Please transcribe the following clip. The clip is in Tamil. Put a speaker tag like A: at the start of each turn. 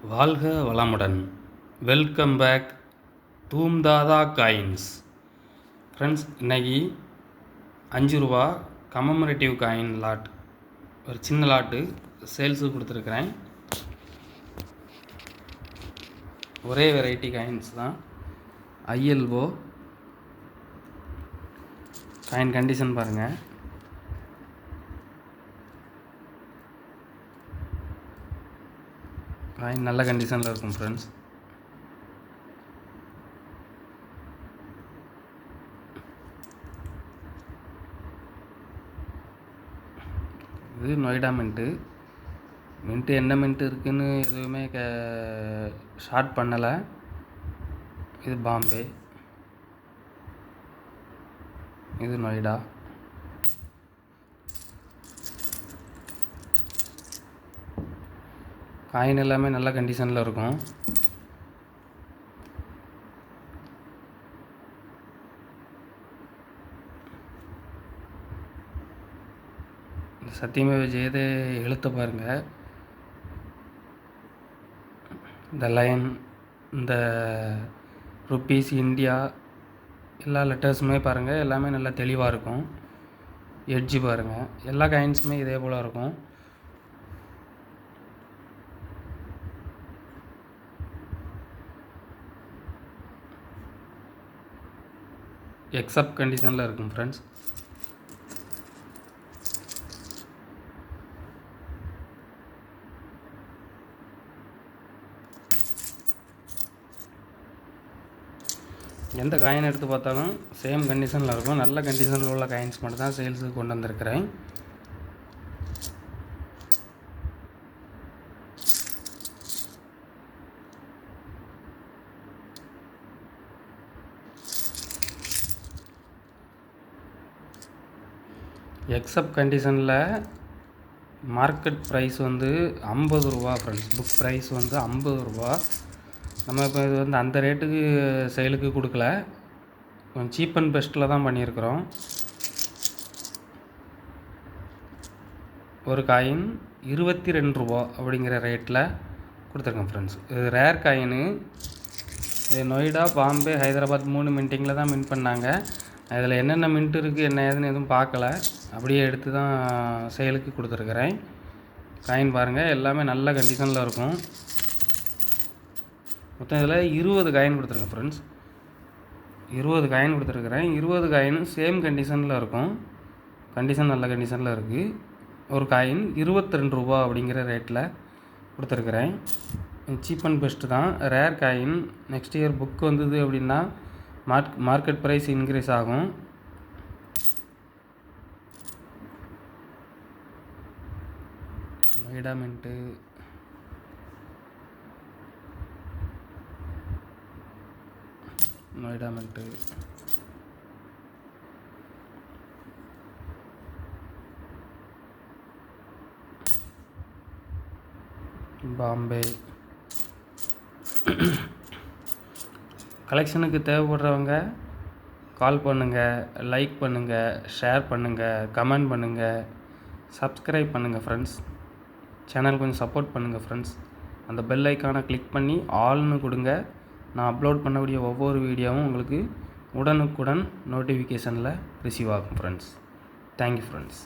A: வாழ்க வளமுடன். வெல்கம் பேக் தூம்தாதா காயின்ஸ். ஃப்ரெண்ட்ஸ், இன்றைக்கி 5 ரூபா கமமரேட்டிவ் காயின் லாட், ஒரு சின்ன லாட்டு சேல்ஸுக்கு கொடுத்துருக்குறேன். ஒரே வெரைட்டி காயின்ஸ் தான். ஐஎல்ஓ காயின் கண்டிஷன் பாருங்கள். காயின் நல்ல கண்டிஷனில் இருக்கும் ஃப்ரெண்ட்ஸ். இது நொய்டா மின்ட்டு என்ன மின்ட்டு இருக்குதுன்னு எதுவுமே ஷார்ட் பண்ணலை. இது பாம்பே, இது நொய்டா. காயின் எல்லாமே நல்ல கண்டிஷனில் இருக்கும். சத்தியமேவ ஜெயதே எழுத்த பாருங்கள். இந்த லைன், இந்த ருப்பீஸ், இந்தியா எல்லா லெட்டர்ஸுமே பாருங்கள், எல்லாமே நல்லா தெளிவாக இருக்கும். எட்ஜு பாருங்கள், எல்லா காயின்ஸுமே இதே போல் இருக்கும். எக்ஸப்ட் கண்டிஷனில் இருக்கும் ஃப்ரெண்ட்ஸ். எந்த காயின் எடுத்து பார்த்தாலும் சேம் கண்டிஷனில் இருக்கும். நல்ல கண்டிஷனில் உள்ள காயின்ஸ் மட்டும் தான் சேல்ஸுக்கு கொண்டு வந்திருக்கிறேன். எக்ஸப்ட் கண்டிஷனில் மார்க்கெட் ப்ரைஸ் வந்து 50 ரூபா ஃப்ரெண்ட்ஸ். புக் ப்ரைஸ் வந்து 50 ரூபா. நம்ம இப்போ இது வந்து அந்த ரேட்டுக்கு சேலுக்கு கொடுக்கல, கொஞ்சம் சீப் அண்ட் பெஸ்ட்டில் தான் பண்ணியிருக்கிறோம். ஒரு காயின் 22 ரூபா அப்படிங்கிற ரேட்டில் கொடுத்துருக்கேன் ஃப்ரெண்ட்ஸ். இது ரேர் காயினு. இது நொய்டா, பாம்பே, ஹைதராபாத் 3 மின்ட்டிங்கில் தான் மின்ட் பண்ணாங்க. அதில் என்னென்ன மின்ட் இருக்குது, என்ன ஏதுன்னு எதுவும் பார்க்கல, அப்படியே எடுத்து தான் சேலுக்கு கொடுத்துருக்குறேன். காயின் பாருங்கள், எல்லாமே நல்ல கண்டிஷனில் இருக்கும். மொத்தம் இதில் 20 காயின் கொடுத்துருக்கேன் ஃப்ரெண்ட்ஸ். 20 காயின் கொடுத்துருக்குறேன். 20 காயினும் சேம் கண்டிஷனில் இருக்கும். கண்டிஷன் நல்ல கண்டிஷனில் இருக்குது. ஒரு காயின் 22 ரூபா அப்படிங்கிற ரேட்டில் கொடுத்துருக்குறேன். சீப் அண்ட் பெஸ்ட்டு தான். Rare coin. Next year book வந்தது அப்படின்னா மார்க்கெட் ப்ரைஸ் இன்க்ரீஸ் ஆகும். Noida mint, Noida mint, Bombay. கலெக்ஷனுக்கு தேவைப்படுறவங்க கால் பண்ணுங்கள், லைக் பண்ணுங்கள், ஷேர் பண்ணுங்கள், கமெண்ட் பண்ணுங்கள், சப்ஸ்கிரைப் பண்ணுங்கள் ஃப்ரெண்ட்ஸ். சேனல் கொஞ்சம் சப்போர்ட் பண்ணுங்கள் ஃப்ரெண்ட்ஸ். அந்த பெல் ஐக்கானை கிளிக் பண்ணி ஆல்னு கொடுங்க. நான் அப்லோட் பண்ணக்கூடிய ஒவ்வொரு வீடியோவும் உங்களுக்கு உடனுக்குடன் நோட்டிஃபிகேஷனில் ரிசீவ் ஆகும் ஃப்ரெண்ட்ஸ். Thank you friends.